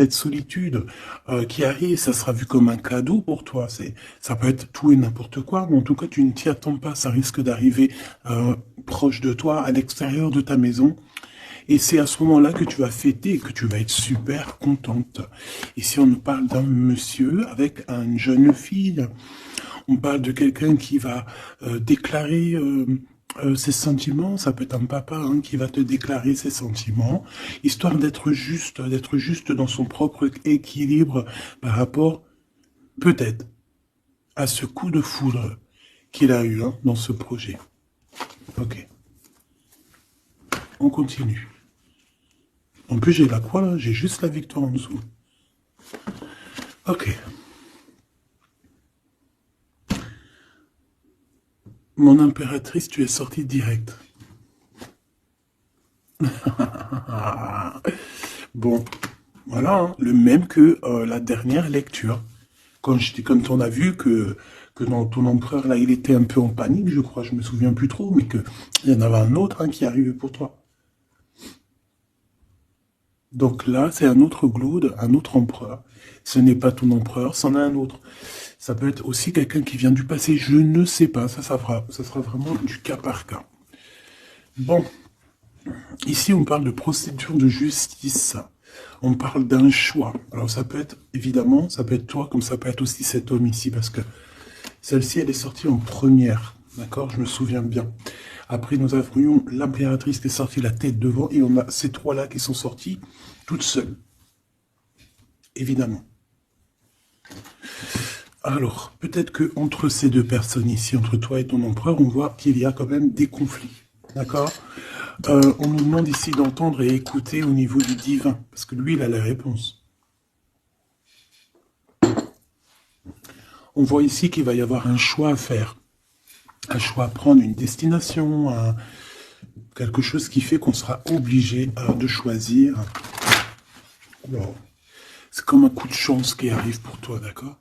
cette solitude qui arrive, ça sera vu comme un cadeau pour toi. Ça peut être tout et n'importe quoi, mais en tout cas, tu ne t'y attends pas. Ça risque d'arriver proche de toi, à l'extérieur de ta maison. Et c'est à ce moment-là que tu vas fêter, que tu vas être super contente. Ici, on nous parle d'un monsieur avec une jeune fille. On parle de quelqu'un qui va déclarer ses sentiments. Ça peut être un papa hein, qui va te déclarer ses sentiments, histoire d'être juste dans son propre équilibre par rapport, peut-être, à ce coup de foudre qu'il a eu hein, dans ce projet. Ok. On continue. En plus, j'ai la croix là, j'ai juste la victoire en dessous. Ok. Mon impératrice, tu es sortie direct. Bon, voilà, hein, le même que la dernière lecture. Quand on a vu que dans ton empereur, là, il était un peu en panique, je crois, je me souviens plus trop, mais qu'il y en avait un autre hein, qui arrivait pour toi. Donc là, c'est un autre Glaude, un autre empereur. Ce n'est pas ton empereur, c'en est un autre. Ça peut être aussi quelqu'un qui vient du passé, je ne sais pas, ça sera vraiment du cas par cas. Bon, ici on parle de procédure de justice, on parle d'un choix. Alors ça peut être, évidemment, ça peut être toi, comme ça peut être aussi cet homme ici, parce que celle-ci, elle est sortie en première, d'accord, je me souviens bien. Après, nous avions l'impératrice qui est sortie la tête devant, et on a ces trois-là qui sont sortis toutes seules, évidemment. Alors, peut-être que entre ces deux personnes ici, entre toi et ton empereur, on voit qu'il y a quand même des conflits. D'accord On nous demande ici d'entendre et écouter au niveau du divin, parce que lui, il a la réponse. On voit ici qu'il va y avoir un choix à faire. Un choix à prendre, une destination, quelque chose qui fait qu'on sera obligé de choisir. C'est comme un coup de chance qui arrive pour toi, d'accord?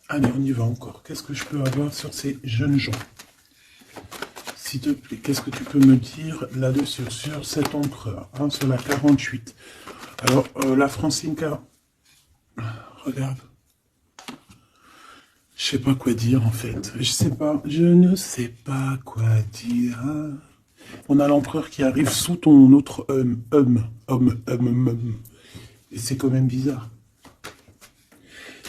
Allez, on y va encore. Qu'est-ce que je peux avoir sur ces jeunes gens? S'il te plaît, qu'est-ce que tu peux me dire là-dessus, sur cet empereur, hein, sur la 48? Alors, la Francine, regarde. Je sais pas quoi dire, en fait. Je ne sais pas quoi dire. On a l'empereur qui arrive sous ton autre homme. Et c'est quand même bizarre.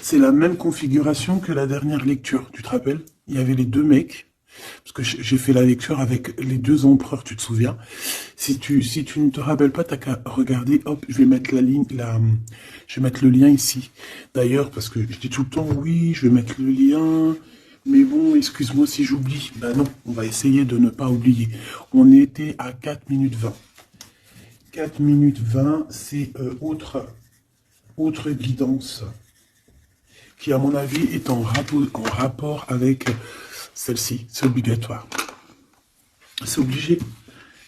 C'est la même configuration que la dernière lecture, tu te rappelles? Il y avait les deux mecs, parce que j'ai fait la lecture avec les deux empereurs, tu te souviens? Si tu ne te rappelles pas, t'as qu'à regarder, hop, je vais mettre je vais mettre le lien ici. D'ailleurs, parce que je dis tout le temps, oui, je vais mettre le lien, mais bon, excuse-moi si j'oublie. Ben non, on va essayer de ne pas oublier. On était à 4 minutes 20. 4 minutes 20, c'est autre guidance qui, à mon avis, est en rapport avec celle-ci. C'est obligatoire. C'est obligé.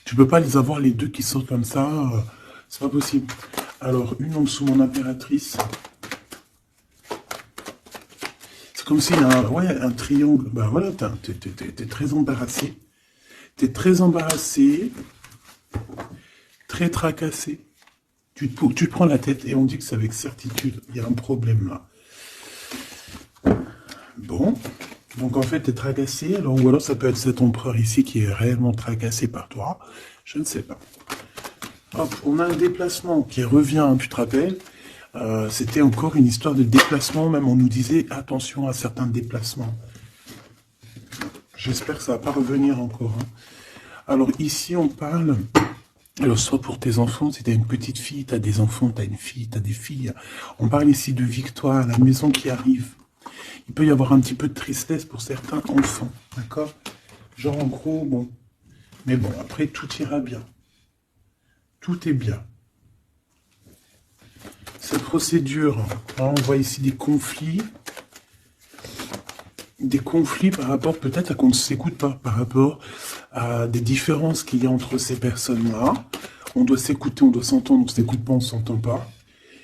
Tu peux pas les avoir les deux qui sortent comme ça. C'est pas possible. Alors, une en dessous, mon impératrice. C'est comme s'il y a un triangle. Ben voilà, t'es très embarrassé. T'es très embarrassé. Très tracassé. Tu te prends la tête et on dit que c'est avec certitude. Il y a un problème là. Bon, donc en fait, tu es tracassé, alors, ou alors ça peut être cet empereur ici qui est réellement tracassé par toi, je ne sais pas. Hop, on a un déplacement qui revient, tu te rappelles, c'était encore une histoire de déplacement, même on nous disait attention à certains déplacements. J'espère que ça ne va pas revenir encore. Hein. Alors ici, on parle, alors soit pour tes enfants, si tu as une petite fille, tu as des enfants, tu as une fille, tu as des filles, on parle ici de victoire, la maison qui arrive. Il peut y avoir un petit peu de tristesse pour certains enfants, d'accord? Genre en gros, bon. Mais bon, après, tout ira bien. Tout est bien. Cette procédure, hein, on voit ici des conflits. Des conflits par rapport peut-être à qu'on ne s'écoute pas, par rapport à des différences qu'il y a entre ces personnes-là. On doit s'écouter, on doit s'entendre, on ne s'écoute pas, on ne s'entend pas.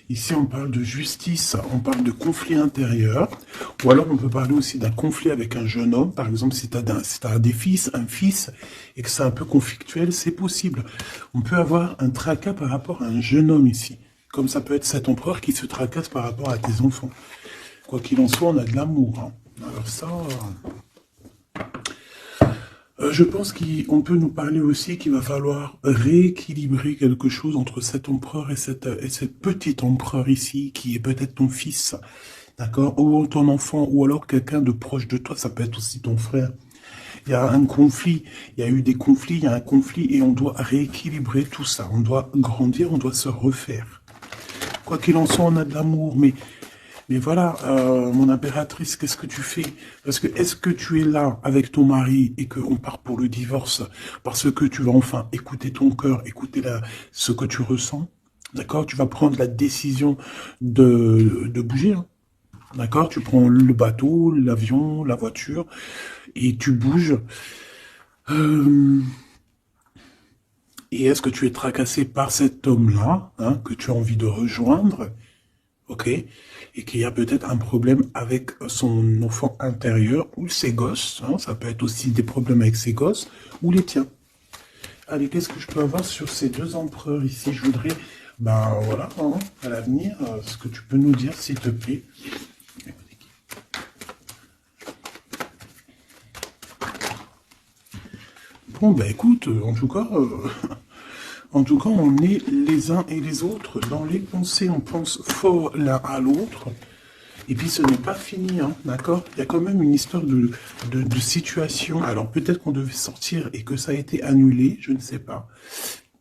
Ici, on parle de justice, on parle de conflit intérieur, ou alors on peut parler aussi d'un conflit avec un jeune homme. Par exemple, si tu as des fils, un fils, et que c'est un peu conflictuel, c'est possible. On peut avoir un tracas par rapport à un jeune homme ici. Comme ça peut être cet empereur qui se tracasse par rapport à tes enfants. Quoi qu'il en soit, on a de l'amour. Hein. Alors ça... je pense qu'on peut nous parler aussi qu'il va falloir rééquilibrer quelque chose entre cet empereur et cette petite empereur ici, qui est peut-être ton fils, d'accord, ou ton enfant, ou alors quelqu'un de proche de toi, ça peut être aussi ton frère. Il y a un conflit, il y a eu des conflits, il y a un conflit, et on doit rééquilibrer tout ça. On doit grandir, on doit se refaire. Quoi qu'il en soit, on a de l'amour, mais voilà, mon impératrice, qu'est-ce que tu fais? Parce que est-ce que tu es là avec ton mari et qu'on part pour le divorce parce que tu vas enfin écouter ton cœur, écouter ce que tu ressens? D'accord? Tu vas prendre la décision de bouger. Hein. D'accord? Tu prends le bateau, l'avion, la voiture et tu bouges. Et est-ce que tu es tracassé par cet homme-là, hein, que tu as envie de rejoindre? Ok, et qu'il y a peut-être un problème avec son enfant intérieur ou ses gosses, hein, ça peut être aussi des problèmes avec ses gosses ou les tiens. Allez, qu'est-ce que je peux avoir sur ces deux empereurs ici? Je voudrais, ben voilà, hein, à l'avenir, ce que tu peux nous dire, s'il te plaît. Bon, ben écoute, en tout cas... En tout cas, on est les uns et les autres dans les pensées. On pense fort l'un à l'autre. Et puis, ce n'est pas fini, hein, d'accord? Il y a quand même une histoire de situation. Alors, peut-être qu'on devait sortir et que ça a été annulé, je ne sais pas.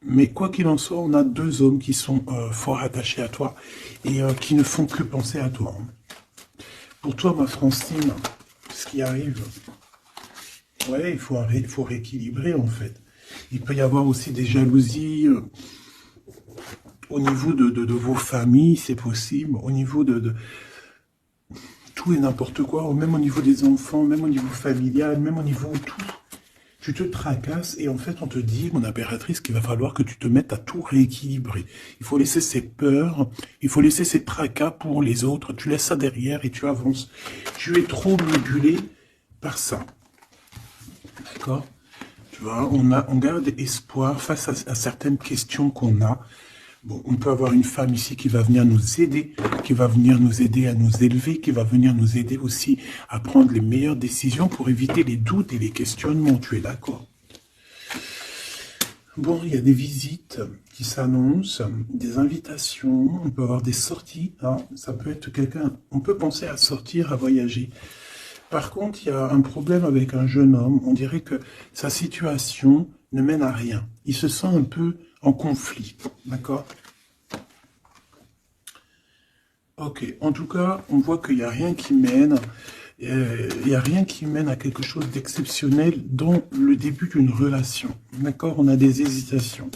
Mais quoi qu'il en soit, on a deux hommes qui sont fort attachés à toi et qui ne font que penser à toi. Hein. Pour toi, ma Francine, ce qui arrive, ouais, il faut rééquilibrer, en fait. Il peut y avoir aussi des jalousies au niveau de vos familles, c'est possible, au niveau de tout et n'importe quoi, même au niveau des enfants, même au niveau familial, même au niveau de tout. Tu te tracasses et en fait on te dit, mon impératrice, qu'il va falloir que tu te mettes à tout rééquilibrer. Il faut laisser ces peurs, il faut laisser ces tracas pour les autres, tu laisses ça derrière et tu avances. Tu es trop modulé par ça. D'accord ? On garde espoir face à certaines questions qu'on a. Bon, on peut avoir une femme ici qui va venir nous aider, qui va venir nous aider à nous élever, qui va venir nous aider aussi à prendre les meilleures décisions pour éviter les doutes et les questionnements. Tu es d'accord? Bon, il y a des visites qui s'annoncent, des invitations, on peut avoir des sorties. Hein, ça peut être quelqu'un, on peut penser à sortir, à voyager. Par contre, il y a un problème avec un jeune homme. On dirait que sa situation ne mène à rien. Il se sent un peu en conflit. D'accord? Ok. En tout cas, on voit qu'il n'y a rien qui mène. Il n'y a rien qui mène à quelque chose d'exceptionnel dans le début d'une relation. D'accord? On a des hésitations.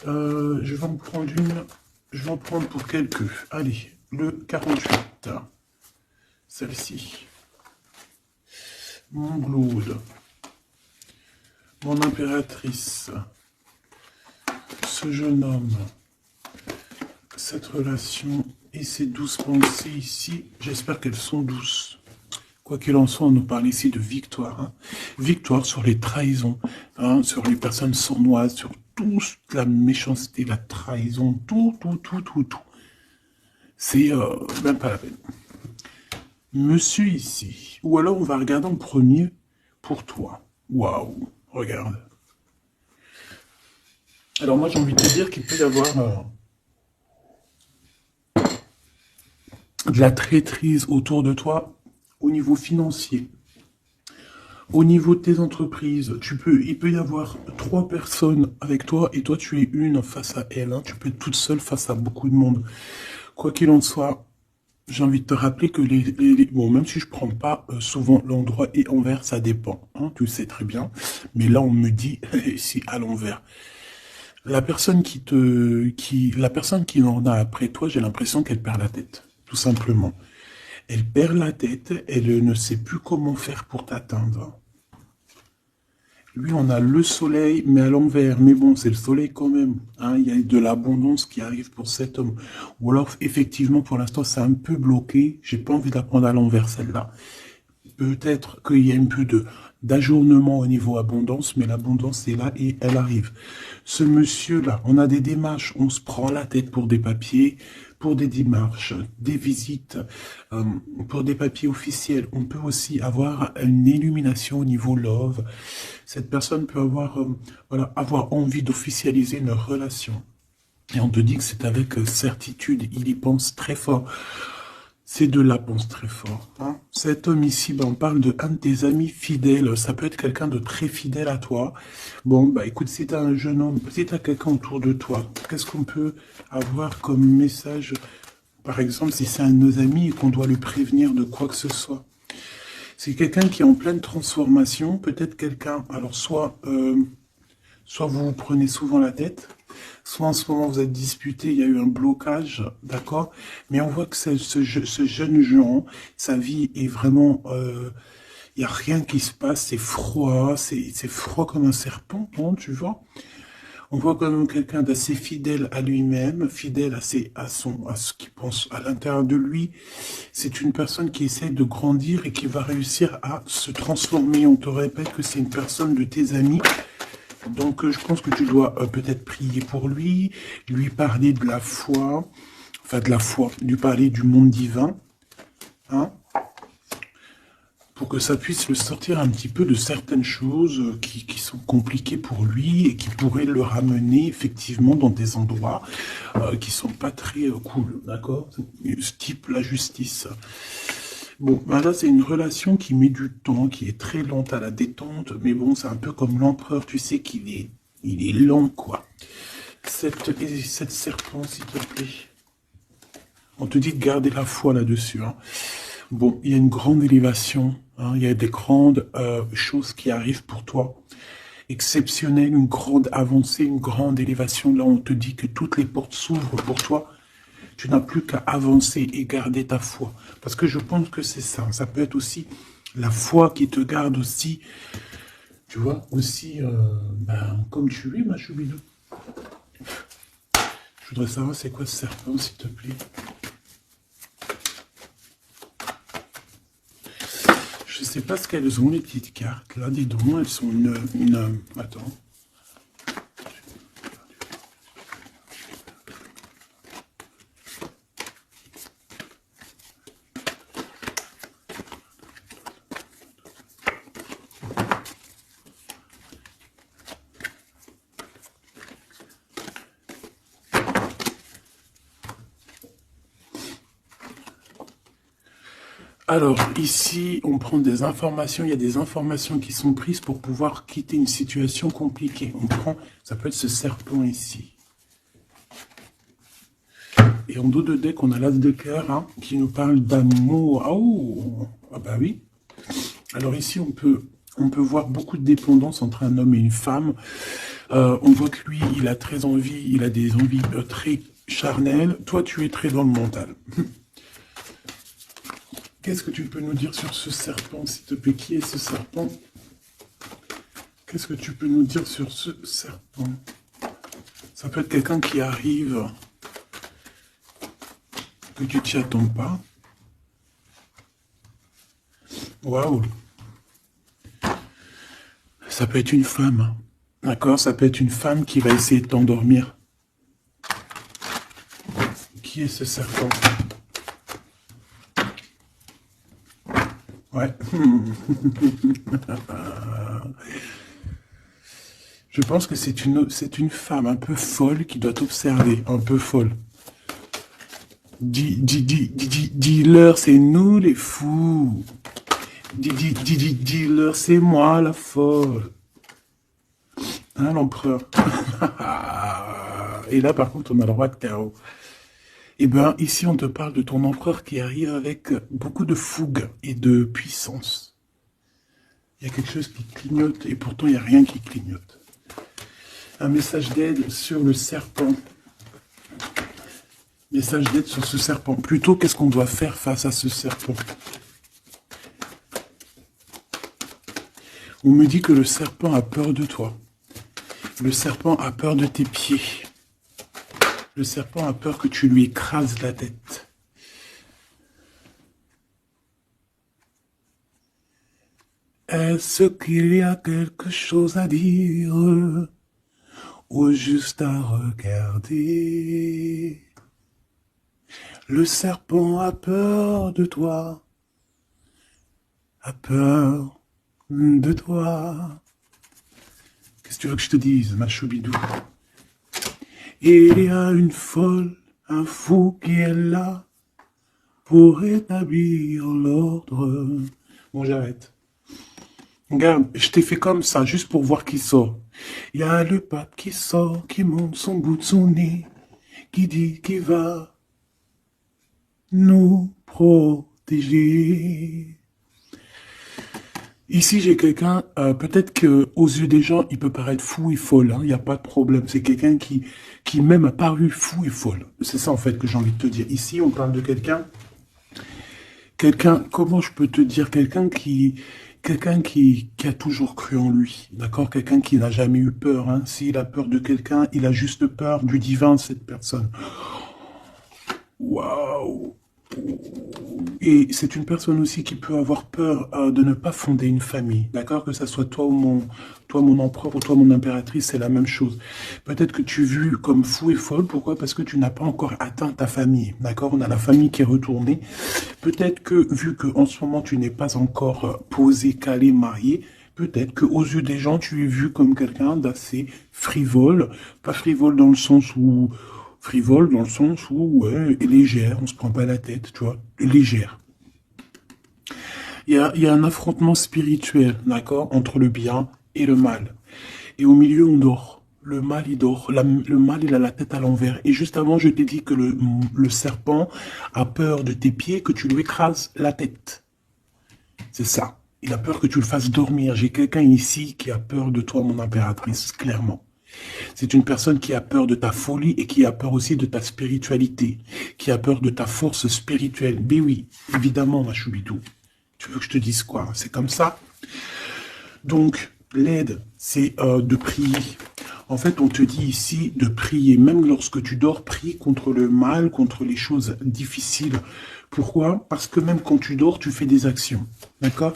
Je vais en prendre une. Je vais en prendre pour quelques. Allez, le 48. Celle-ci. Mon Blood, mon impératrice, ce jeune homme, cette relation et ces douces pensées ici, j'espère qu'elles sont douces. Quoi qu'il en soit, on nous parle ici de victoire. Hein. Victoire sur les trahisons, hein, sur les personnes sournoises, sur toute la méchanceté, la trahison, tout. C'est même pas la peine. Monsieur ici, ou alors on va regarder en premier pour toi. Waouh, regarde. Alors moi j'ai envie de te dire qu'il peut y avoir de la traîtrise autour de toi au niveau financier. Au niveau de tes entreprises, il peut y avoir 3 personnes avec toi et toi tu es une face à elle. Hein. Tu peux être toute seule face à beaucoup de monde. Quoi qu'il en soit, j'ai envie de te rappeler que bon, même si je prends pas souvent l'endroit et envers, ça dépend. Hein, tu le sais très bien. Mais là, on me dit c'est à l'envers. La personne la personne qui en a après toi, j'ai l'impression qu'elle perd la tête, tout simplement. Elle perd la tête, elle ne sait plus comment faire pour t'atteindre. Lui, on a le soleil, mais à l'envers. Mais bon, c'est le soleil quand même. Hein. Il y a de l'abondance qui arrive pour cet homme. Ou alors, effectivement, pour l'instant, c'est un peu bloqué. J'ai pas envie d'apprendre à l'envers, celle-là. Peut-être qu'il y a un peu d'ajournement au niveau abondance, mais l'abondance est là et elle arrive. Ce monsieur-là, on a des démarches, on se prend la tête pour des papiers, pour des démarches, des visites, pour des papiers officiels. On peut aussi avoir une illumination au niveau love. Cette personne peut avoir, voilà, avoir envie d'officialiser une relation. Et on te dit que c'est avec certitude, il y pense très fort. Ces deux-là pensent très fort. Hein. Cet homme ici, ben, on parle de un de tes amis fidèles. Ça peut être quelqu'un de très fidèle à toi. Bon, bah écoute, si tu as un jeune homme, si tu as quelqu'un autour de toi, qu'est-ce qu'on peut avoir comme message? Par exemple, si c'est un de nos amis et qu'on doit le prévenir de quoi que ce soit. C'est quelqu'un qui est en pleine transformation. Peut-être quelqu'un, alors soit vous vous prenez souvent la tête, soit en ce moment vous êtes disputé, il y a eu un blocage, d'accord? Mais on voit que ce jeune Jean, sa vie est vraiment... il n'y a rien qui se passe, c'est froid, c'est froid comme un serpent, hein, tu vois? On voit quand même quelqu'un d'assez fidèle à lui-même, fidèle à ce qu'il pense à l'intérieur de lui. C'est une personne qui essaie de grandir et qui va réussir à se transformer. On te répète que c'est une personne de tes amis. Donc, je pense que tu dois peut-être prier pour lui parler de la foi, enfin de la foi, lui parler du monde divin, hein, pour que ça puisse le sortir un petit peu de certaines choses qui sont compliquées pour lui et qui pourraient le ramener effectivement dans des endroits qui sont pas très cool, d'accord? Type la justice. Bon, ben là, c'est une relation qui met du temps, qui est très lente à la détente, mais bon, c'est un peu comme l'empereur, tu sais il est lent, quoi. Cette serpent, s'il te plaît. On te dit de garder la foi là-dessus, hein. Bon, il y a une grande élévation, hein, il y a des grandes choses qui arrivent pour toi. Exceptionnelles, une grande avancée, une grande élévation. Là, on te dit que toutes les portes s'ouvrent pour toi. Tu n'as plus qu'à avancer et garder ta foi. Parce que je pense que c'est ça. Ça peut être aussi la foi qui te garde aussi, tu vois, aussi, ben, comme tu es, ma choubidou. Je voudrais savoir c'est quoi ce serpent, s'il te plaît. Je sais pas ce qu'elles ont, les petites cartes. Là, dis donc, elles sont Attends. Alors, ici, on prend des informations. Il y a des informations qui sont prises pour pouvoir quitter une situation compliquée. On prend, ça peut être ce serpent ici. Et en dos de deck, on a l'as de cœur, hein, qui nous parle d'amour. Oh, ah bah oui. Alors ici, on peut voir beaucoup de dépendance entre un homme et une femme. On voit que lui, il a très envie, il a des envies très charnelles. Toi, tu es très dans le mental. Qu'est-ce que tu peux nous dire sur ce serpent, s'il te plaît? Qui est ce serpent? Qu'est-ce que tu peux nous dire sur ce serpent? Ça peut être quelqu'un qui arrive, que tu t'y attends pas. Waouh! Ça peut être une femme. D'accord? Ça peut être une femme qui va essayer de t'endormir. Qui est ce serpent? Ouais. Je pense que c'est une femme un peu folle qui doit t'observer, un peu folle. Dis-leur, c'est nous les fous. Dis-leur, c'est moi la folle. Hein, l'empereur? Et là, par contre, on a le roi de carreau. Eh bien, ici, on te parle de ton empereur qui arrive avec beaucoup de fougue et de puissance. Il y a quelque chose qui clignote et pourtant, il n'y a rien qui clignote. Un message d'aide sur le serpent. Message d'aide sur ce serpent. Plutôt, qu'est-ce qu'on doit faire face à ce serpent? On me dit que le serpent a peur de toi. Le serpent a peur de tes pieds. Le serpent a peur que tu lui écrases la tête. Est-ce ce qu'il y a quelque chose à dire, ou juste à regarder. Le serpent a peur de toi, a peur de toi. Qu'est-ce que tu veux que je te dise, ma choubidou? Et il y a une folle, un fou qui est là pour établir l'ordre. Bon, j'arrête. Regarde, je t'ai fait comme ça, juste pour voir qui sort. Il y a le pape qui sort, qui monte son bout de son nez, qui dit qu'il va nous protéger. Ici, j'ai quelqu'un, peut-être que aux yeux des gens, il peut paraître fou et folle, il n'y a pas de problème. C'est quelqu'un qui même a paru fou et folle. C'est ça, en fait, que j'ai envie de te dire. Ici, on parle de quelqu'un, comment je peux te dire, quelqu'un qui a toujours cru en lui, d'accord? Quelqu'un qui n'a jamais eu peur, hein. S'il a peur de quelqu'un, il a juste peur du divin de cette personne. Waouh! Et c'est une personne aussi qui peut avoir peur de ne pas fonder une famille, d'accord? Que ça soit toi mon empereur ou toi mon impératrice, c'est la même chose. Peut-être que tu es vu comme fou et folle, pourquoi? Parce que tu n'as pas encore atteint ta famille, d'accord? On a la famille qui est retournée. Peut-être que, vu que en ce moment tu n'es pas encore posé, calé, marié, peut-être qu'aux yeux des gens, tu es vu comme quelqu'un d'assez frivole, pas frivole dans le sens où frivole dans le sens où, ouais, légère, on se prend pas la tête, tu vois, légère. Il y a un affrontement spirituel, d'accord, entre le bien et le mal. Et au milieu, on dort. Le mal, il dort. Le mal, il a la tête à l'envers. Et juste avant, je t'ai dit que le serpent a peur de tes pieds, que tu lui écrases la tête. C'est ça. Il a peur que tu le fasses dormir. J'ai quelqu'un ici qui a peur de toi, mon impératrice, clairement. C'est une personne qui a peur de ta folie et qui a peur aussi de ta spiritualité, qui a peur de ta force spirituelle. Mais oui, évidemment, ma choubidou. Tu veux que je te dise quoi? C'est comme ça. Donc, l'aide, c'est de prier. En fait, on te dit ici de prier. Même lorsque tu dors, prie contre le mal, contre les choses difficiles. Pourquoi? Parce que même quand tu dors, tu fais des actions. D'accord?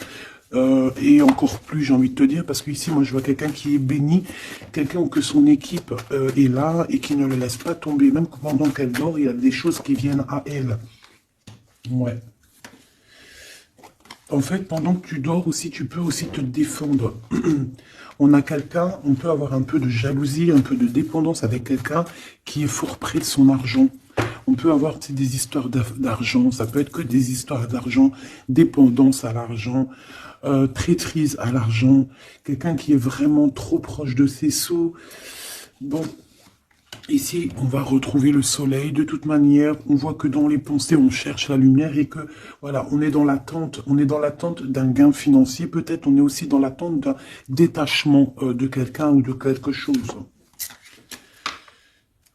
Et encore plus, j'ai envie de te dire, parce qu'ici, moi, je vois quelqu'un qui est béni, quelqu'un que son équipe est là et qui ne le laisse pas tomber. Même pendant qu'elle dort, il y a des choses qui viennent à elle. Ouais. En fait, pendant que tu dors aussi, tu peux aussi te défendre. On a quelqu'un, on peut avoir un peu de jalousie, un peu de dépendance avec quelqu'un qui est fort près de son argent. On peut avoir des histoires d'argent, ça peut être que des histoires d'argent, dépendance à l'argent, traîtrise à l'argent, quelqu'un qui est vraiment trop proche de ses sous. Bon, ici, on va retrouver le soleil. De toute manière, on voit que dans les pensées, on cherche la lumière et que, voilà, on est dans l'attente d'un gain financier. Peut-être on est aussi dans l'attente d'un détachement de quelqu'un ou de quelque chose.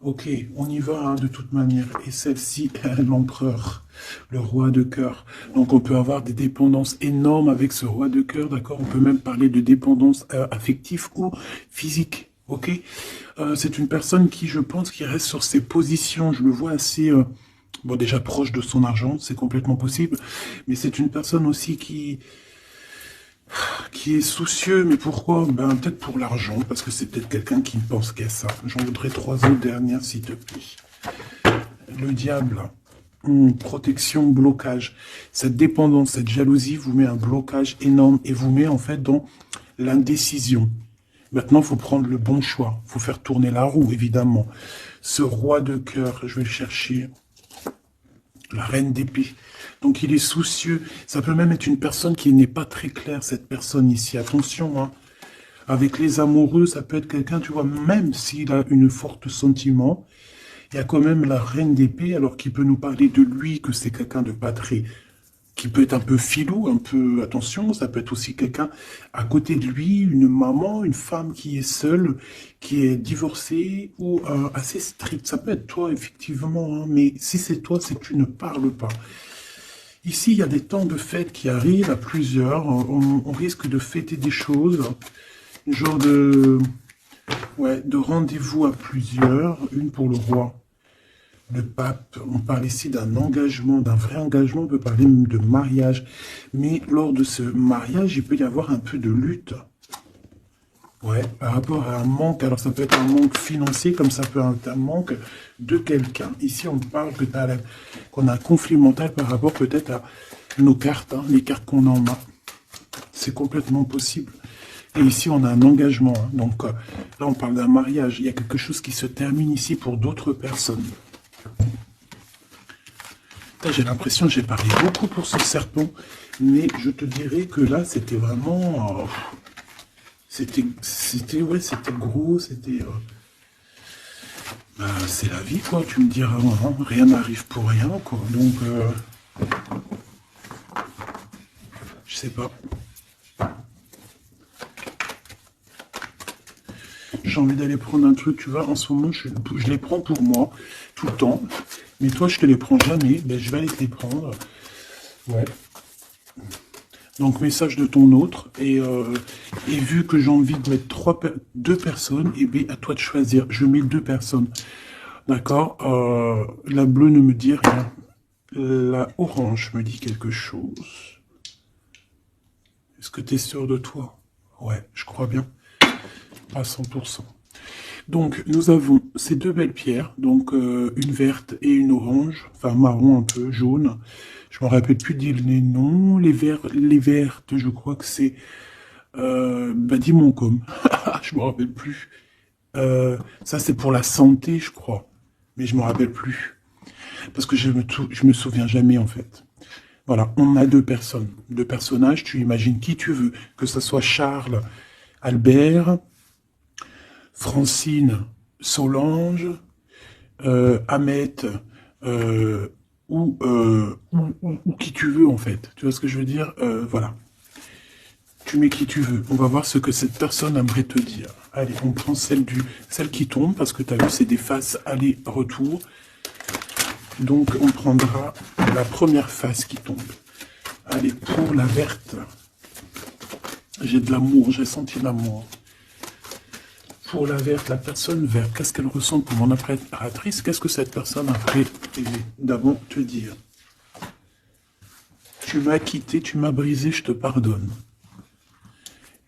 Ok, on y va, hein, de toute manière. Et celle-ci, l'empereur, le roi de cœur. Donc on peut avoir des dépendances énormes avec ce roi de cœur, d'accord? On peut même parler de dépendance affective ou physique, ok? C'est une personne qui, je pense, qui reste sur ses positions. Je le vois assez, bon, déjà proche de son argent, c'est complètement possible. Mais c'est une personne aussi qui est soucieux, mais pourquoi? Ben, peut-être pour l'argent, parce que c'est peut-être quelqu'un qui ne pense qu'à ça. J'en voudrais 3 autres dernières, s'il te plaît. Le diable, protection, blocage. Cette dépendance, cette jalousie vous met un blocage énorme et vous met en fait dans l'indécision. Maintenant, il faut prendre le bon choix. Il faut faire tourner la roue, évidemment. Ce roi de cœur, je vais le chercher. La reine d'épée. Donc, il est soucieux. Ça peut même être une personne qui n'est pas très claire, cette personne ici. Attention, hein. Avec les amoureux, ça peut être quelqu'un, tu vois, même s'il a une forte sentiment, il y a quand même la reine d'épée, alors qu'il peut nous parler de lui, que c'est quelqu'un de pas très... qui peut être un peu filou, un peu... Attention, ça peut être aussi quelqu'un à côté de lui, une maman, une femme qui est seule, qui est divorcée ou assez stricte. Ça peut être toi, effectivement, hein, mais si c'est toi, c'est que tu ne parles pas. Ici, il y a des temps de fête qui arrivent à plusieurs. On risque de fêter des choses, genre de... Ouais, de rendez-vous à plusieurs. Une pour le roi. le pape, on parle ici d'un engagement, d'un vrai engagement, on peut parler même de mariage. Mais lors de ce mariage, il peut y avoir un peu de lutte. Ouais, par rapport à un manque, alors ça peut être un manque financier, comme ça peut être un manque de quelqu'un. Ici, on parle que qu'on a un conflit mental par rapport peut-être à nos cartes, hein, les cartes qu'on a en main. C'est complètement possible. Et ici, on a un engagement. Hein. Donc là, on parle d'un mariage. Il y a quelque chose qui se termine ici pour d'autres personnes. J'ai l'impression que j'ai parlé beaucoup pour ce serpent, mais je te dirais que là, c'était vraiment... c'était gros, c'était... bah, c'est la vie, quoi, tu me diras. Hein, rien n'arrive pour rien, quoi. Donc, je sais pas. J'ai envie d'aller prendre un truc, tu vois, en ce moment, je les prends pour moi, tout le temps. Mais toi, je te les prends jamais, ben, je vais aller te les prendre. Ouais. Donc, message de ton autre. Et vu que j'ai envie de mettre deux personnes, et bien, à toi de choisir. Je mets deux personnes. D'accord. La bleue ne me dit rien. La orange me dit quelque chose. Est-ce que tu es sûr de toi? Ouais, je crois bien. À 100%. Donc, nous avons ces deux belles pierres, donc une verte et une orange, enfin marron un peu, jaune. Je me rappelle plus dire les noms. Les vertes, je crois que c'est Badimonkom. Je me rappelle plus. Ça, c'est pour la santé, je crois. Mais je me rappelle plus. Parce que je me souviens jamais, en fait. Voilà, on a deux personnes. Deux personnages, tu imagines qui tu veux. Que ce soit Charles, Albert... Francine, Solange, Ahmet, ou qui tu veux en fait. Tu vois ce que je veux dire? Voilà. Tu mets qui tu veux. On va voir ce que cette personne aimerait te dire. Allez, on prend celle qui tombe, parce que tu as vu, c'est des faces aller-retour. Donc, on prendra la première face qui tombe. Allez, pour la verte. J'ai de l'amour, j'ai senti l'amour. Pour la verte, la personne verte, qu'est-ce qu'elle ressent pour mon impératrice? Qu'est-ce que cette personne aimerait d'abord te dire? Tu m'as quitté, tu m'as brisé, je te pardonne.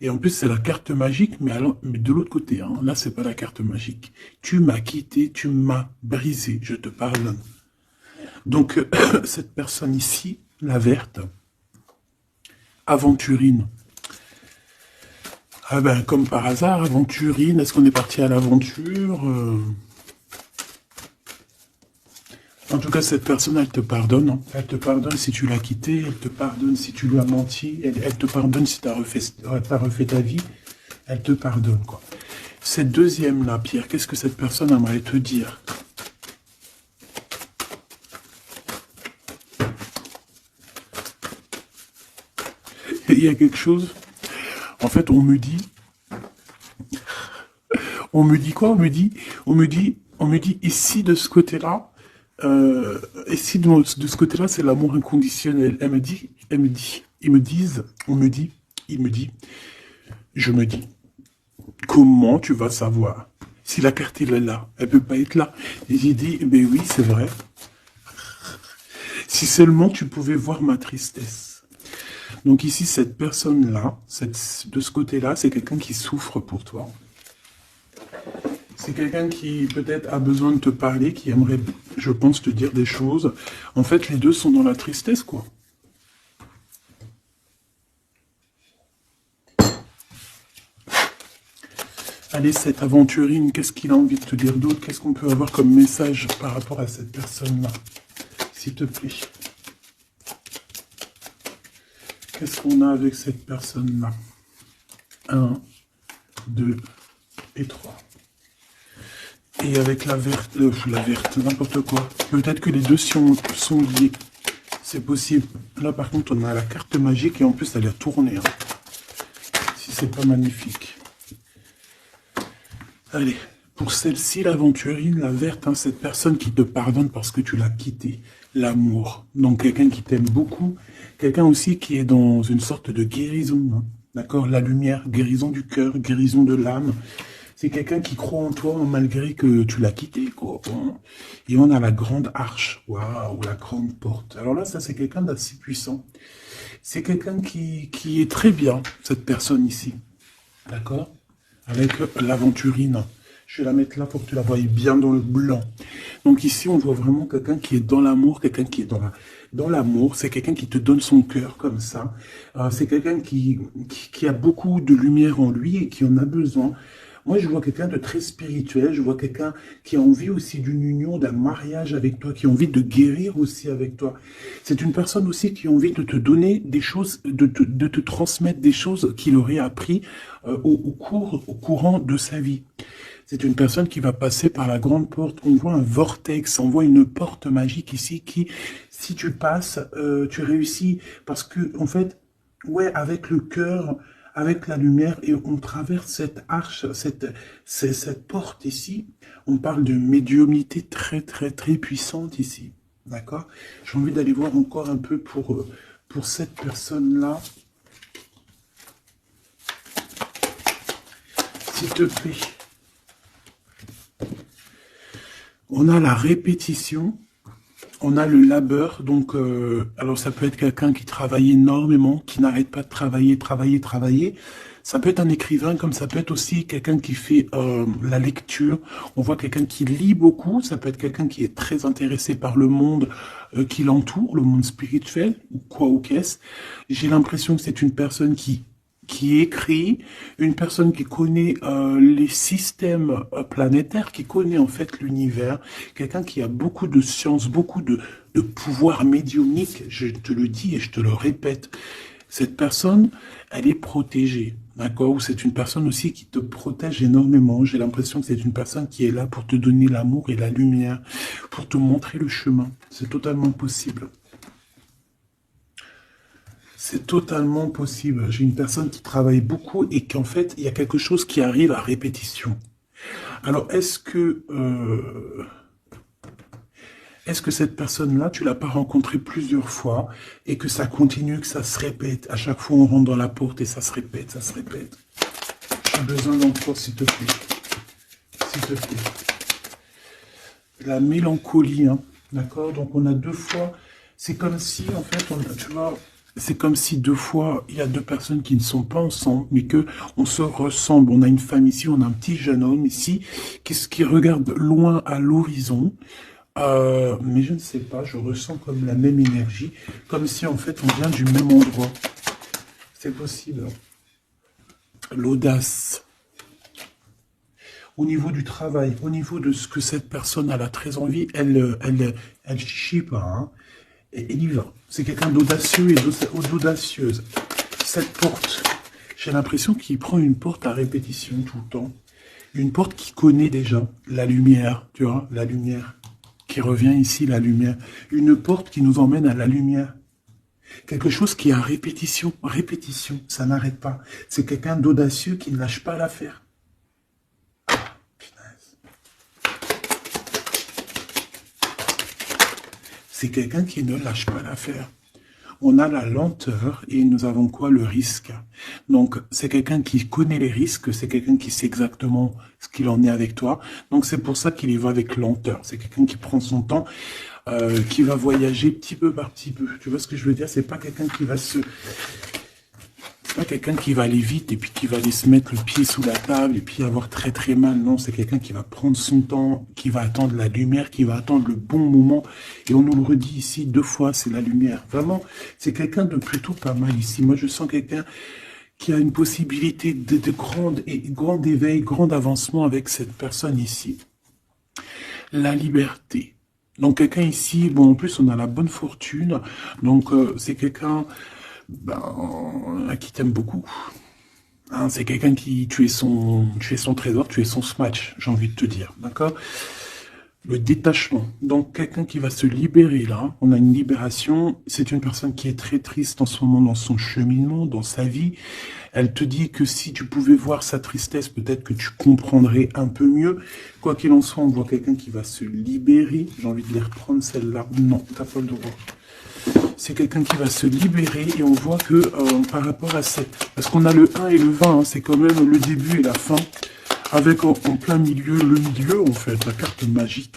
Et en plus, c'est la carte magique, mais de l'autre côté. Hein, là, c'est pas la carte magique. Tu m'as quitté, tu m'as brisé, je te pardonne. Donc, cette personne ici, la verte, aventurine. Ah ben, comme par hasard, aventurine, est-ce qu'on est parti à l'aventure? En tout cas, cette personne, elle te pardonne. Hein. Elle te pardonne si tu l'as quitté, elle te pardonne si tu lui as menti, elle te pardonne si tu as refait ta vie, elle te pardonne, quoi. Cette deuxième-là, Pierre, qu'est-ce que cette personne aimerait te dire? Il y a quelque chose... En fait, on me dit quoi? On me dit, ici, de ce côté-là, ici, de ce côté-là, c'est l'amour inconditionnel. Je me dis, comment tu vas savoir? Si la carte, elle est là, elle peut pas être là. Et j'ai dit, eh ben oui, c'est vrai. Si seulement tu pouvais voir ma tristesse. Donc ici, cette personne-là, de ce côté-là, c'est quelqu'un qui souffre pour toi. C'est quelqu'un qui peut-être a besoin de te parler, qui aimerait, je pense, te dire des choses. En fait, les deux sont dans la tristesse, quoi. Allez, cette aventurine, qu'est-ce qu'il a envie de te dire d'autre? Qu'est-ce qu'on peut avoir comme message par rapport à cette personne-là? S'il te plaît. Qu'est-ce qu'on a avec cette personne-là? 1, 2 et 3. Et avec la verte, n'importe quoi. Peut-être que les deux sont liés. C'est possible. Là, par contre, on a la carte magique et en plus, elle est tournée. Hein. Si c'est pas magnifique. Allez, pour celle-ci, l'aventurine, la verte, hein, cette personne qui te pardonne parce que tu l'as quitté. L'amour. Donc, quelqu'un qui t'aime beaucoup. Quelqu'un aussi qui est dans une sorte de guérison. Hein. D'accord? La lumière, guérison du cœur, guérison de l'âme. C'est quelqu'un qui croit en toi malgré que tu l'as quitté, quoi. Et on a la grande arche, waouh, la grande porte. Alors là, ça, c'est quelqu'un d'assez puissant. C'est quelqu'un qui est très bien, cette personne ici. D'accord? Avec l'aventurine. Je vais la mettre là pour que tu la voies bien dans le blanc. Donc ici, on voit vraiment quelqu'un qui est dans l'amour, quelqu'un qui est dans l'amour. C'est quelqu'un qui te donne son cœur comme ça. C'est quelqu'un qui a beaucoup de lumière en lui et qui en a besoin. Moi, je vois quelqu'un de très spirituel. Je vois quelqu'un qui a envie aussi d'une union, d'un mariage avec toi, qui a envie de guérir aussi avec toi. C'est une personne aussi qui a envie de te donner des choses, de te transmettre des choses qu'il aurait appris au courant de sa vie. C'est une personne qui va passer par la grande porte. On voit un vortex, on voit une porte magique ici qui, si tu passes, tu réussis. Parce que, en fait, ouais, avec le cœur, avec la lumière, et on traverse cette arche, cette porte ici. On parle de médiumnité très, très, très puissante ici. D'accord? J'ai envie d'aller voir encore un peu pour cette personne-là. S'il te plaît. On a la répétition, on a le labeur, donc alors ça peut être quelqu'un qui travaille énormément, qui n'arrête pas de travailler. Ça peut être un écrivain, comme ça peut être aussi quelqu'un qui fait la lecture. On voit quelqu'un qui lit beaucoup, ça peut être quelqu'un qui est très intéressé par le monde qui l'entoure, le monde spirituel, ou quoi ou qu'est-ce. J'ai l'impression que c'est une personne qui écrit, une personne qui connaît les systèmes planétaires, qui connaît en fait l'univers, quelqu'un qui a beaucoup de science, beaucoup de pouvoir médiumnique, je te le dis et je te le répète. Cette personne, elle est protégée, d'accord? Ou c'est une personne aussi qui te protège énormément. J'ai l'impression que c'est une personne qui est là pour te donner l'amour et la lumière, pour te montrer le chemin. C'est totalement possible. C'est totalement possible. J'ai une personne qui travaille beaucoup et qu'en fait, il y a quelque chose qui arrive à répétition. Alors, est-ce que cette personne-là, tu l'as pas rencontrée plusieurs fois et que ça continue, que ça se répète? À chaque fois, on rentre dans la porte et ça se répète, ça se répète. J'ai besoin d'encore, s'il te plaît. S'il te plaît. La mélancolie, hein. D'accord? Donc, on a deux fois. C'est comme si, en fait, tu vois... C'est comme si deux fois, il y a deux personnes qui ne sont pas ensemble, mais que on se ressemble. On a une femme ici, on a un petit jeune homme ici, qui regarde loin à l'horizon. Mais je ne sais pas, je ressens comme la même énergie, comme si en fait on vient du même endroit. C'est possible. L'audace. Au niveau du travail, au niveau de ce que cette personne a très envie, elle chie pas, hein. Et il y va. C'est quelqu'un d'audacieux et d'audacieuse. Cette porte, j'ai l'impression qu'il prend une porte à répétition tout le temps. Une porte qu'il connaît déjà. La lumière, tu vois, la lumière. Qui revient ici, la lumière. Une porte qui nous emmène à la lumière. Quelque chose qui est à répétition. Répétition, ça n'arrête pas. C'est quelqu'un d'audacieux qui ne lâche pas l'affaire. C'est quelqu'un qui ne lâche pas l'affaire. On a la lenteur et nous avons quoi? Le risque. Donc, c'est quelqu'un qui connaît les risques, c'est quelqu'un qui sait exactement ce qu'il en est avec toi. Donc, c'est pour ça qu'il y va avec lenteur. C'est quelqu'un qui prend son temps, qui va voyager petit peu par petit peu. Tu vois ce que je veux dire? C'est pas quelqu'un qui va pas quelqu'un qui va aller vite et puis qui va aller se mettre le pied sous la table et puis avoir très très mal. Non, c'est quelqu'un qui va prendre son temps, qui va attendre la lumière, qui va attendre le bon moment. Et on nous le redit ici deux fois, c'est la lumière. Vraiment, c'est quelqu'un de plutôt pas mal ici. Moi, je sens quelqu'un qui a une possibilité de grand éveil, grand avancement avec cette personne ici. La liberté. Donc, quelqu'un ici, bon, en plus, on a la bonne fortune. Donc, c'est quelqu'un... qui t'aime beaucoup. Hein, c'est quelqu'un qui, tu es son trésor, tu es son smash, j'ai envie de te dire, d'accord? Le détachement, donc quelqu'un qui va se libérer là, on a une libération, c'est une personne qui est très triste en ce moment dans son cheminement, dans sa vie. Elle te dit que si tu pouvais voir sa tristesse, peut-être que tu comprendrais un peu mieux. Quoi qu'il en soit, on voit quelqu'un qui va se libérer. J'ai envie de les reprendre celle-là. Non, t'as pas le droit. C'est quelqu'un qui va se libérer et on voit que par rapport à cette... Parce qu'on a le 1 et le 20, hein, c'est quand même le début et la fin. avec en plein milieu, le milieu, en fait, la carte magique.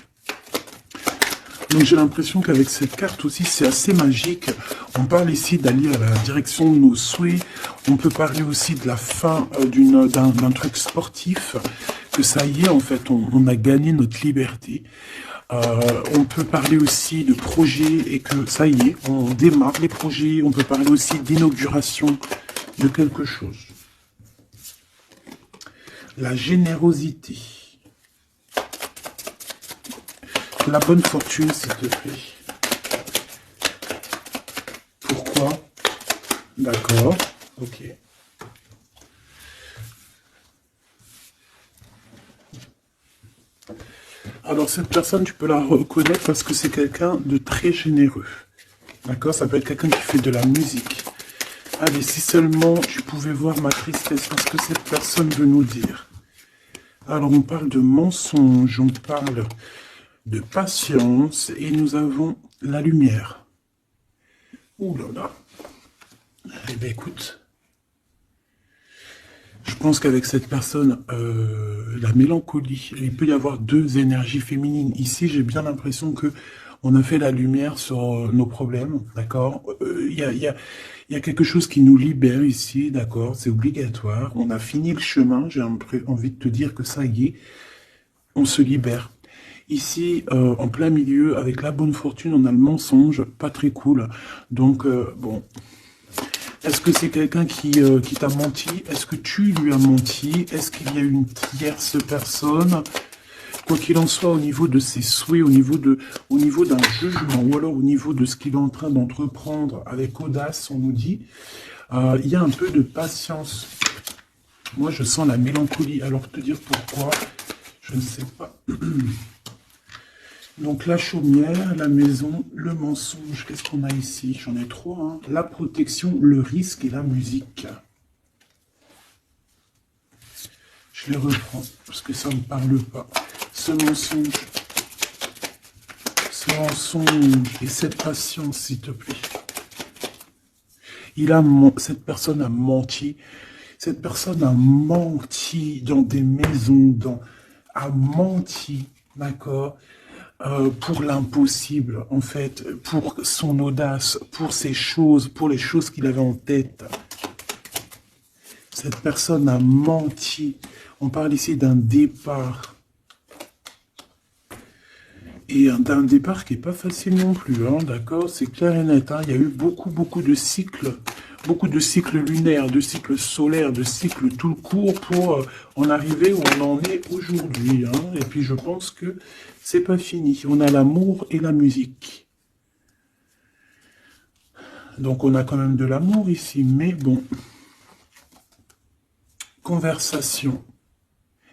Donc j'ai l'impression qu'avec cette carte aussi, c'est assez magique. On parle ici d'aller à la direction de nos souhaits. On peut parler aussi de la fin d'un truc sportif. Que ça y est, en fait, on a gagné notre liberté. On peut parler aussi de projets et que ça y est, on démarre les projets. On peut parler aussi d'inauguration de quelque chose. La générosité. La bonne fortune, s'il te plaît. Pourquoi? D'accord. Ok. Alors, cette personne, tu peux la reconnaître parce que c'est quelqu'un de très généreux. D'accord? Ça peut être quelqu'un qui fait de la musique. Allez, si seulement tu pouvais voir ma tristesse, parce que cette personne veut nous dire. Alors, on parle de mensonge, on parle de patience, et nous avons la lumière. Ouh là là. Eh bien, écoute, je pense qu'avec cette personne, la mélancolie, il peut y avoir deux énergies féminines. Ici, j'ai bien l'impression que on a fait la lumière sur nos problèmes, d'accord. Il y a quelque chose qui nous libère ici, d'accord. C'est obligatoire. On a fini le chemin. J'ai envie de te dire que ça y est, on se libère. Ici, en plein milieu, avec la bonne fortune, on a le mensonge, pas très cool. Donc, bon, est-ce que c'est quelqu'un qui t'a menti? Est-ce que tu lui as menti? Est-ce qu'il y a une tierce personne? Quoi qu'il en soit, au niveau de ses souhaits, au niveau d'un jugement, ou alors au niveau de ce qu'il est en train d'entreprendre avec audace, on nous dit, il y a un peu de patience. Moi, je sens la mélancolie. Alors, te dire pourquoi, je ne sais pas. Donc la chaumière, la maison, le mensonge, qu'est-ce qu'on a ici? J'en ai trois, hein. La protection, le risque et la musique. Je les reprends, parce que ça ne me parle pas. Ce mensonge et cette patience, s'il te plaît. Cette personne a menti. Cette personne a menti dans des maisons, a menti, d'accord, pour l'impossible, en fait, pour son audace, pour ses choses, pour les choses qu'il avait en tête. Cette personne a menti. On parle ici d'un départ. Et d'un départ qui n'est pas facile non plus, hein, d'accord? C'est clair et net, hein. Il y a eu beaucoup de cycles lunaires, de cycles solaires, de cycles tout court pour en arriver où on en est aujourd'hui, hein. Et puis je pense que c'est pas fini. On a l'amour et la musique. Donc on a quand même de l'amour ici, mais bon. Conversation.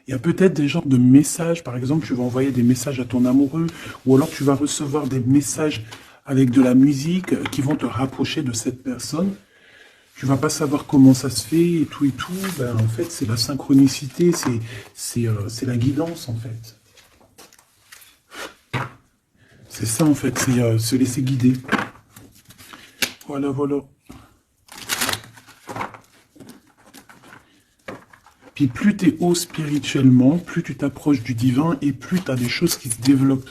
Il y a peut-être des genres de messages, par exemple, tu vas envoyer des messages à ton amoureux, ou alors tu vas recevoir des messages avec de la musique qui vont te rapprocher de cette personne. Tu vas pas savoir comment ça se fait et tout. Ben, en fait, c'est la synchronicité, c'est la guidance, en fait. C'est ça, en fait, c'est se laisser guider. Voilà, voilà. Puis plus tu es haut spirituellement, plus tu t'approches du divin et plus tu as des choses qui se développent.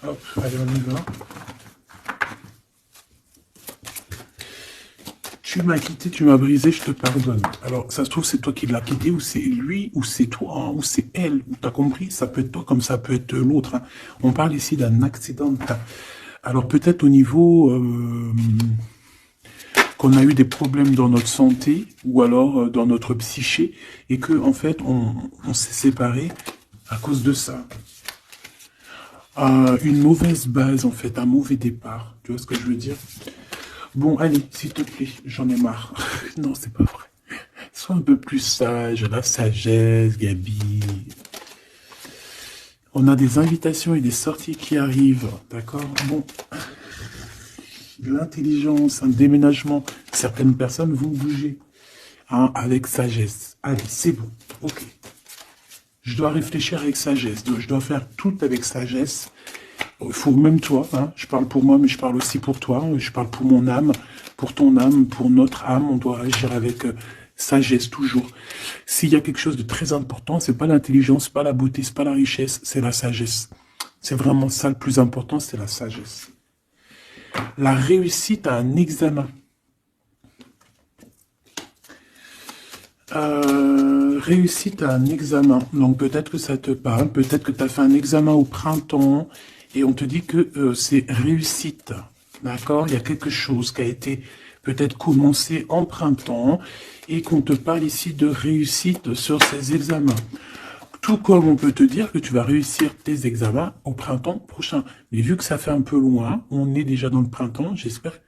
Hop, allez, on y va. Tu m'as quitté, tu m'as brisé, je te pardonne. Alors, ça se trouve, c'est toi qui l'as quitté, ou c'est lui, ou c'est toi, hein, ou c'est elle. T'as compris? Ça peut être toi comme ça peut être l'autre. Hein. On parle ici d'un accident. Alors, peut-être au niveau qu'on a eu des problèmes dans notre santé, ou alors dans notre psyché, et que en fait, on s'est séparés à cause de ça. Une mauvaise base, en fait, un mauvais départ. Tu vois ce que je veux dire? Bon, allez, s'il te plaît, j'en ai marre. Non, c'est pas vrai. Sois un peu plus sage, la sagesse, Gabi. On a des invitations et des sorties qui arrivent, d'accord? Bon, l'intelligence, un déménagement. Certaines personnes vont bouger, hein, avec sagesse. Allez, c'est bon, ok. Je dois réfléchir avec sagesse, je dois faire tout avec sagesse. Faut même toi, hein, je parle pour moi, mais je parle aussi pour toi, je parle pour mon âme, pour ton âme, pour notre âme, on doit agir avec sagesse toujours. S'il y a quelque chose de très important, c'est pas l'intelligence, pas la beauté, c'est pas la richesse, c'est la sagesse. C'est vraiment ça le plus important, c'est la sagesse. La réussite à un examen. Réussite à un examen. Donc peut-être que ça te parle, peut-être que tu as fait un examen au printemps et on te dit que c'est réussite. D'accord? Il y a quelque chose qui a été peut-être commencé en printemps et qu'on te parle ici de réussite sur ces examens. Tout comme on peut te dire que tu vas réussir tes examens au printemps prochain. Mais vu que ça fait un peu loin, on est déjà dans le printemps, j'espère.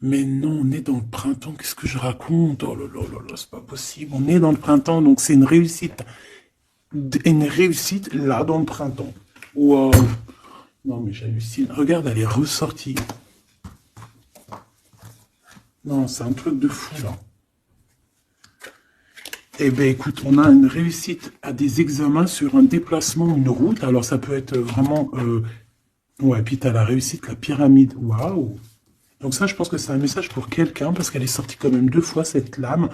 Mais non, on est dans le printemps, qu'est-ce que je raconte? Oh là là là là, c'est pas possible. On est dans le printemps, donc c'est une réussite. Une réussite là dans le printemps. Wow. Non mais j'hallucine. Regarde, elle est ressortie. Non, c'est un truc de fou là. Eh bien, écoute, on a une réussite à des examens sur un déplacement, une route. Alors, ça peut être vraiment... Ouais, puis tu as la réussite, la pyramide. Waouh! Donc ça, je pense que c'est un message pour quelqu'un, parce qu'elle est sortie quand même 2 fois, cette lame.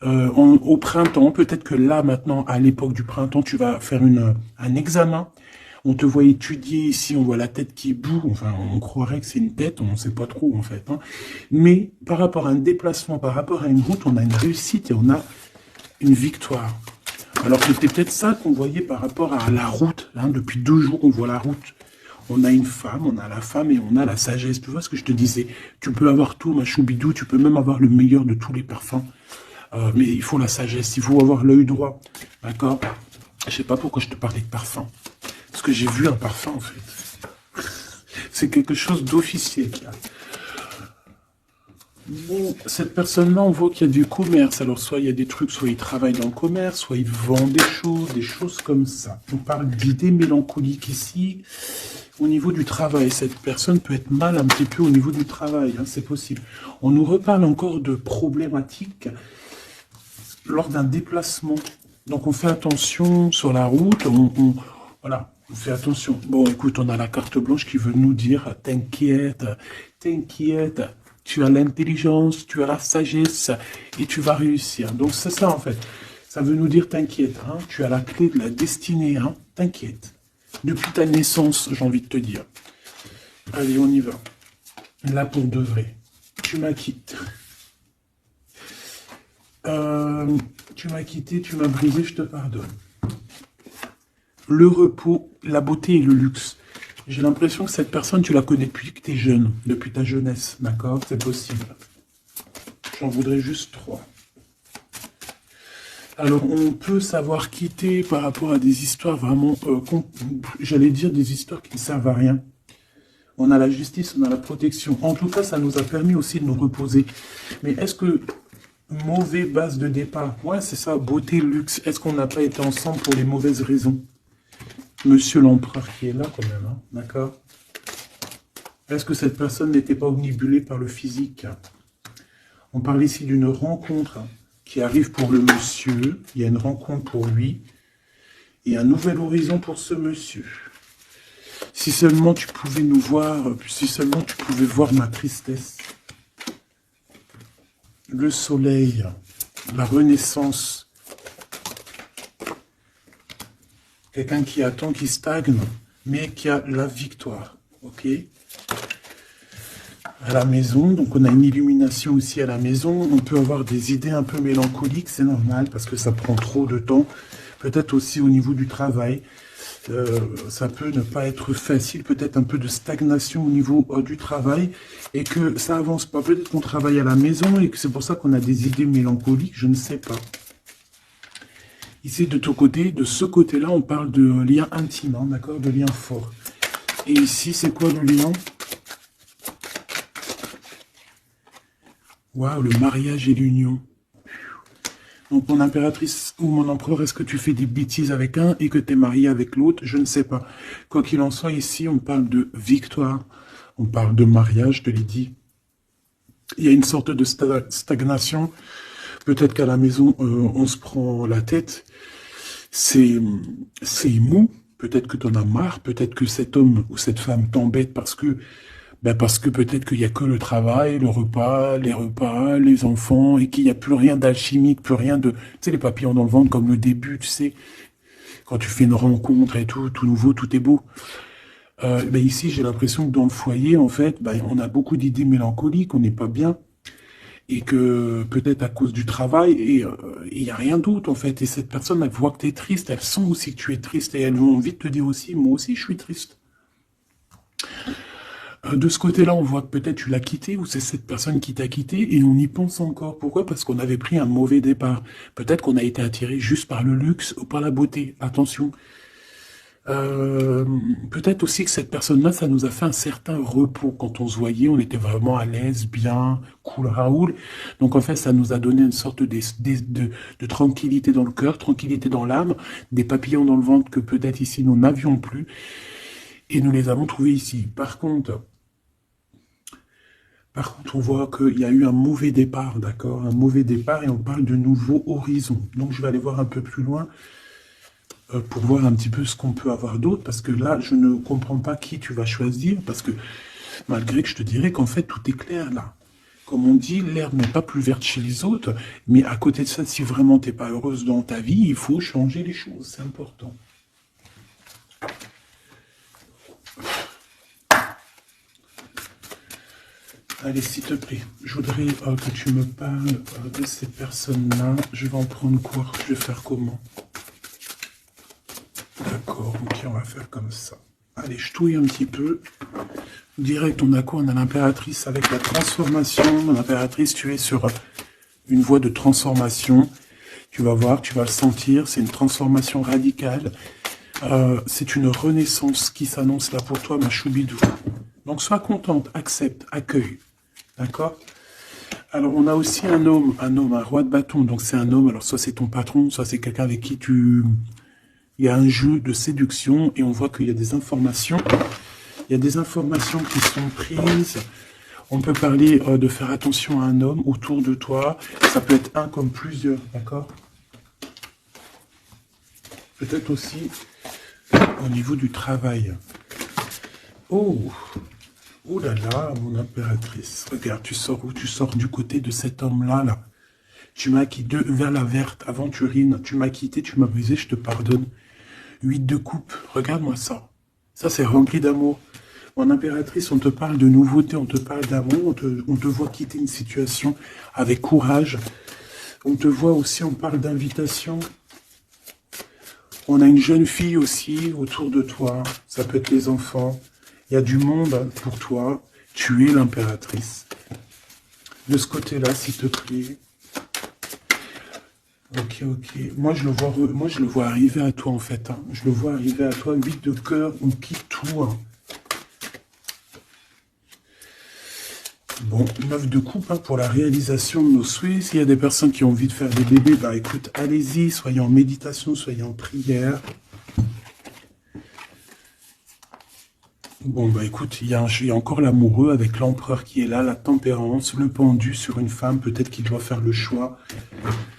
Au printemps, peut-être que là, maintenant, à l'époque du printemps, tu vas faire un examen. On te voit étudier ici, on voit la tête qui boue, enfin, on croirait que c'est une tête, on ne sait pas trop, en fait. Hein. Mais par rapport à un déplacement, par rapport à une route, on a une réussite et on a une victoire. Alors c'était peut-être ça qu'on voyait par rapport à la route. Hein. Depuis 2 jours, on voit la route. On a une femme, on a la femme et on a la sagesse. Tu vois ce que je te disais? Tu peux avoir tout, ma choubidou, tu peux même avoir le meilleur de tous les parfums. Mais il faut la sagesse, il faut avoir l'œil droit. D'accord? Je sais pas pourquoi je te parlais de parfum. Parce que j'ai vu un parfum, en fait. C'est quelque chose d'officiel qu'il y a. Bon, cette personne-là, on voit qu'il y a du commerce. Alors, soit il y a des trucs, soit il travaille dans le commerce, soit il vend des choses comme ça. On parle d'idées mélancoliques ici. Au niveau du travail, cette personne peut être mal un petit peu au niveau du travail, hein, c'est possible. On nous reparle encore de problématiques lors d'un déplacement. Donc, on fait attention sur la route, voilà, on fait attention. Bon, écoute, on a la carte blanche qui veut nous dire, t'inquiète, t'inquiète. Tu as l'intelligence, tu as la sagesse et tu vas réussir. Donc c'est ça en fait. Ça veut nous dire t'inquiète, hein, tu as la clé de la destinée, hein, t'inquiète. Depuis ta naissance, j'ai envie de te dire. Allez, on y va. Là pour de vrai. Tu m'as quitté. Tu m'as quitté, tu m'as brisé, je te pardonne. Le repos, la beauté et le luxe. J'ai l'impression que cette personne, tu la connais depuis que tu es jeune, depuis ta jeunesse, d'accord? C'est possible. J'en voudrais juste 3. Alors, on peut savoir quitter par rapport à des histoires vraiment, j'allais dire des histoires qui ne servent à rien. On a la justice, on a la protection. En tout cas, ça nous a permis aussi de nous reposer. Mais est-ce que, mauvaise base de départ, ouais, c'est ça, beauté, luxe, est-ce qu'on n'a pas été ensemble pour les mauvaises raisons? Monsieur l'empereur qui est là quand même, hein, d'accord? Est-ce que cette personne n'était pas omnibulée par le physique? On parle ici d'une rencontre qui arrive pour le monsieur. Il y a une rencontre pour lui. Et un nouvel horizon pour ce monsieur. Si seulement tu pouvais nous voir, si seulement tu pouvais voir ma tristesse. Le soleil, la renaissance. Quelqu'un qui attend, qui stagne, mais qui a la victoire. Ok? À la maison, donc on a une illumination aussi à la maison. On peut avoir des idées un peu mélancoliques, c'est normal, parce que ça prend trop de temps. Peut-être aussi au niveau du travail. Ça peut ne pas être facile, peut-être un peu de stagnation au niveau du travail, et que ça avance pas. Peut-être qu'on travaille à la maison, et que c'est pour ça qu'on a des idées mélancoliques, je ne sais pas. Ici, de ton côté, de ce côté-là, on parle de lien intime, hein, d'accord, de lien fort. Et ici, c'est quoi le lien? Waouh, le mariage et l'union. Donc, mon impératrice ou mon empereur, est-ce que tu fais des bêtises avec un et que tu es marié avec l'autre? Je ne sais pas. Quoi qu'il en soit, ici, on parle de victoire. On parle de mariage, je te l'ai dit. Il y a une sorte de stagnation. Peut-être qu'à la maison, on se prend la tête. C'est mou. Peut-être que tu en as marre, peut-être que cet homme ou cette femme t'embête parce que peut-être qu'il n'y a que le travail, le repas, les enfants, et qu'il n'y a plus rien d'alchimique, plus rien de... Tu sais, les papillons dans le ventre comme le début, tu sais, quand tu fais une rencontre et tout nouveau, tout est beau. Ben ici, j'ai l'impression que dans le foyer, en fait, ben, on a beaucoup d'idées mélancoliques, on n'est pas bien, et que peut-être à cause du travail, et il n'y a rien d'autre, en fait. Et cette personne, elle voit que tu es triste, elle sent aussi que tu es triste, et elle a envie de te dire aussi, moi aussi, je suis triste. De ce côté-là, on voit que peut-être tu l'as quitté, ou c'est cette personne qui t'a quitté, et on y pense encore. Pourquoi? Parce qu'on avait pris un mauvais départ. Peut-être qu'on a été attiré juste par le luxe ou par la beauté. Attention. Peut-être aussi que cette personne-là, ça nous a fait un certain repos. Quand on se voyait, on était vraiment à l'aise, bien, cool, Raoul. Donc en fait, ça nous a donné une sorte de tranquillité dans le cœur, tranquillité dans l'âme, des papillons dans le ventre que peut-être ici nous n'avions plus, et nous les avons trouvés ici. Par contre, on voit qu'il y a eu un mauvais départ, d'accord? Un mauvais départ, et on parle de nouveaux horizons. Donc je vais aller voir un peu plus loin pour voir un petit peu ce qu'on peut avoir d'autre, parce que là, je ne comprends pas qui tu vas choisir, parce que malgré que je te dirais qu'en fait, tout est clair là. Comme on dit, l'herbe n'est pas plus verte chez les autres, mais à côté de ça, si vraiment tu n'es pas heureuse dans ta vie, il faut changer les choses, c'est important. Allez, s'il te plaît, je voudrais que tu me parles de ces personnes-là. Je vais en prendre quoi? Je vais faire comment? D'accord, ok, on va faire comme ça. Allez, je touille un petit peu. Direct, on a quoi? On a l'impératrice avec la transformation. L'impératrice, tu es sur une voie de transformation. Tu vas voir, tu vas le sentir. C'est une transformation radicale. C'est une renaissance qui s'annonce là pour toi, ma choubidou. Donc, sois contente, accepte, accueille. D'accord? Alors, on a aussi un roi de bâton. Donc, c'est un homme. Alors, soit c'est ton patron, soit c'est quelqu'un avec qui il y a un jeu de séduction et on voit qu'il y a des informations. Il y a des informations qui sont prises. On peut parler de faire attention à un homme autour de toi. Ça peut être un comme plusieurs, d'accord? Peut-être aussi au niveau du travail. Oh! Oh là là, mon impératrice. Regarde, tu sors où? Tu sors du côté de cet homme-là, là. Tu m'as quitté vers la verte, aventurine. Tu m'as quitté, tu m'as brisé, je te pardonne. 8 de coupe, regarde-moi ça. Ça, c'est rempli d'amour. Mon impératrice, on te parle de nouveauté, on te parle d'amour, on te voit quitter une situation avec courage. On te voit aussi, on parle d'invitation. On a une jeune fille aussi autour de toi. Ça peut être les enfants. Il y a du monde pour toi. Tu es l'impératrice. De ce côté-là, s'il te plaît. Ok, ok. Moi, je le vois arriver à toi, en fait. Hein. Je le vois arriver à toi. 8 de cœur, on quitte tout. Hein. Bon, 9 de coupe hein, pour la réalisation de nos souhaits. S'il y a des personnes qui ont envie de faire des bébés, bah écoute, allez-y. Soyez en méditation, soyez en prière. Bon, bah écoute, il y a encore l'amoureux avec l'empereur qui est là, la tempérance, le pendu sur une femme, peut-être qu'il doit faire le choix.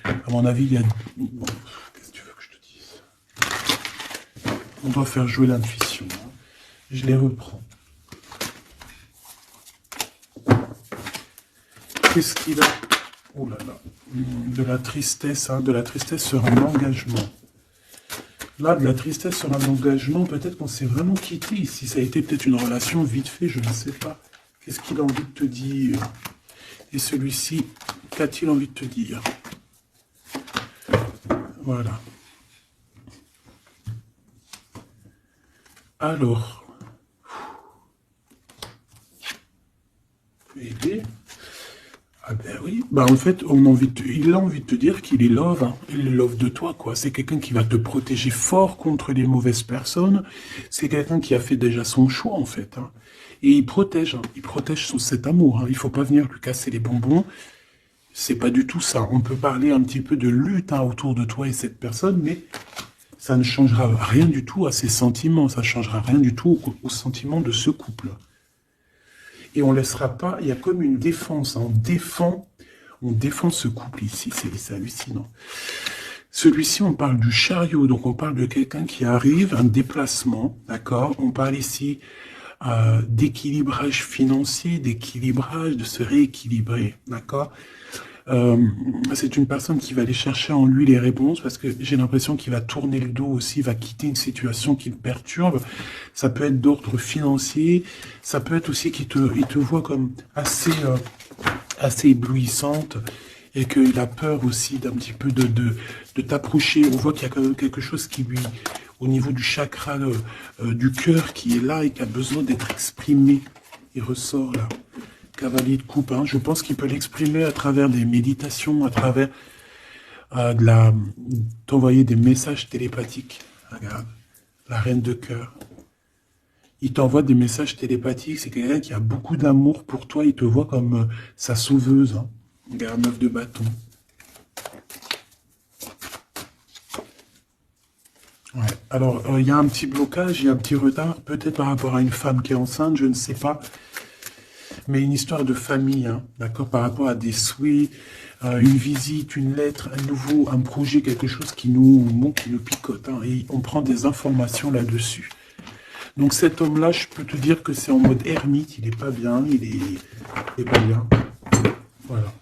À mon avis, il y a... Bon, qu'est-ce que tu veux que je te dise? On doit faire jouer l'intuition. Hein. Je les reprends. Qu'est-ce qu'il a? Oh là là. De la tristesse, hein, de la tristesse sur un engagement. Là, de la tristesse sur un engagement, peut-être qu'on s'est vraiment quitté ici. Ça a été peut-être une relation vite fait, je ne sais pas. Qu'est-ce qu'il a envie de te dire? Et celui-ci, qu'a-t-il envie de te dire? Voilà. Alors. Aider. Ah ben oui, bah en fait, il a envie de te dire qu'il est love, hein. Il est love de toi, quoi. C'est quelqu'un qui va te protéger fort contre les mauvaises personnes. C'est quelqu'un qui a fait déjà son choix, en fait. Hein. Et il protège cet amour. Hein. Il faut pas venir lui casser les bonbons. C'est pas du tout ça. On peut parler un petit peu de lutte hein, autour de toi et cette personne, mais ça ne changera rien du tout à ses sentiments. Ça ne changera rien du tout aux sentiments de ce couple. Et on ne laissera pas, il y a comme une défense, hein. On défend ce couple ici, c'est hallucinant. Celui-ci, on parle du chariot, donc on parle de quelqu'un qui arrive, un déplacement, d'accord? On parle ici d'équilibrage financier, d'équilibrage, de se rééquilibrer, d'accord? C'est une personne qui va aller chercher en lui les réponses parce que j'ai l'impression qu'il va tourner le dos aussi, va quitter une situation qui le perturbe. Ça peut être d'ordre financier, ça peut être aussi qu'il il te voit comme assez éblouissante et qu'il a peur aussi d'un petit peu de t'approcher. On voit qu'il y a quand même quelque chose qui lui, au niveau du chakra du cœur qui est là et qui a besoin d'être exprimé. Il ressort là. Cavalier de coupe, hein. Je pense qu'il peut l'exprimer à travers des méditations, à travers t'envoyer des messages télépathiques. Regarde, la reine de cœur. Il t'envoie des messages télépathiques, c'est quelqu'un qui a beaucoup d'amour pour toi, il te voit comme sa sauveuse. Hein. Regarde, 9 de bâton. Ouais. Alors, il y a un petit blocage, il y a un petit retard, peut-être par rapport à une femme qui est enceinte, je ne sais pas. Mais une histoire de famille, hein, d'accord, par rapport à des souhaits, une visite, une lettre, un projet, quelque chose qui nous picote. Hein, et on prend des informations là-dessus. Donc cet homme-là, je peux te dire que c'est en mode ermite, il n'est pas bien, il est pas bien. Voilà.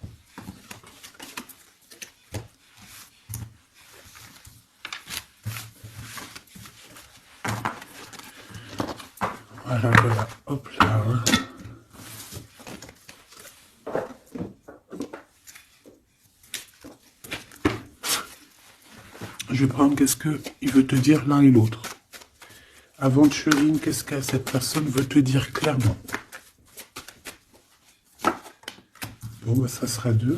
Voilà, voilà, hop là. Hein. Je vais prendre qu'est-ce qu'il veut te dire l'un et l'autre. Aventurine, qu'est-ce que cette personne veut te dire clairement? Bon, bah, ça sera 2.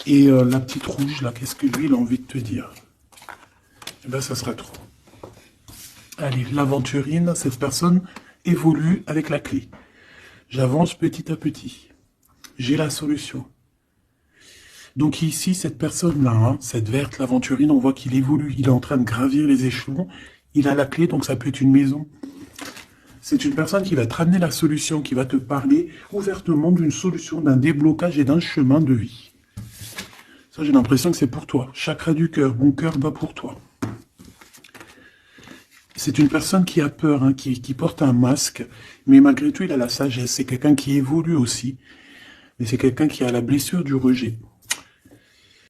Et la petite rouge, là, qu'est-ce que lui, il a envie de te dire? Eh bien, ça sera 3. Allez, l'aventurine, cette personne évolue avec la clé. J'avance petit à petit. J'ai la solution. Donc ici, cette personne-là, hein, cette verte, l'aventurine, on voit qu'il évolue. Il est en train de gravir les échelons. Il a la clé, donc ça peut être une maison. C'est une personne qui va te ramener la solution, qui va te parler ouvertement d'une solution, d'un déblocage et d'un chemin de vie. Ça, j'ai l'impression que c'est pour toi. Chakra du cœur, mon cœur bat pour toi. C'est une personne qui a peur, hein, qui porte un masque, mais malgré tout, il a la sagesse. C'est quelqu'un qui évolue aussi. Mais c'est quelqu'un qui a la blessure du rejet.